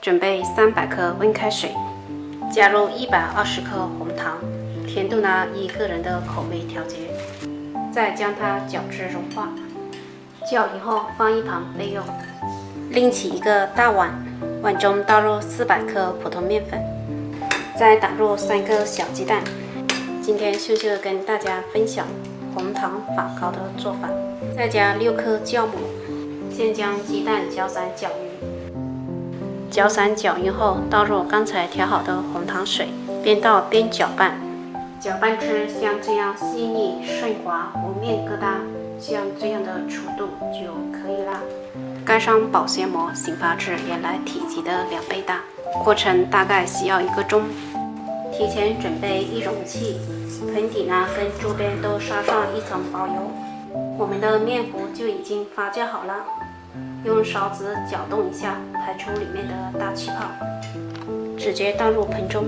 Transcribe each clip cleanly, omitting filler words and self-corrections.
准备300克温开水，加入120克红糖，甜度呢依个人的口味调节，再将它搅至融化。搅匀后放一旁备用。另起一个大碗，碗中倒入400克普通面粉，再打入3个小鸡蛋。今天秀秀跟大家分享红糖发糕的做法。再加6克酵母，先将鸡蛋搅散搅匀。搅散搅匀后，倒入刚才调好的红糖水，边倒边搅拌。搅拌至像这样细腻顺滑，无面疙瘩，像这样的粗度就可以啦。盖上保鲜膜，醒发至原来体积的2倍大。过程大概需要1个钟。提前准备易容器，盆底呢跟周边都刷上一层薄油。我们的面糊就已经发酵好了，用勺子搅动一下，排出里面的大气泡，直接倒入盆中。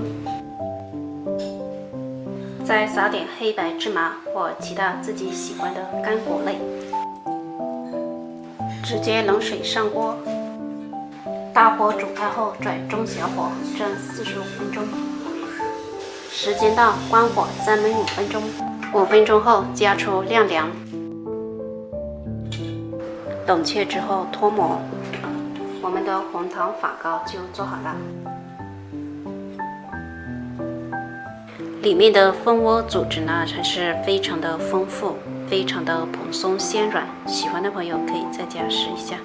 再撒点黑白芝麻或其他自己喜欢的干果类，直接冷水上锅，大火煮开后转中小火蒸45分钟。时间到，关火再焖5分钟。5分钟后加出晾凉，冷却之后脱模，我们的红糖发糕就做好了。里面的蜂窝组织呢，还是非常的丰富，非常的蓬松鲜软，喜欢的朋友可以在家试一下。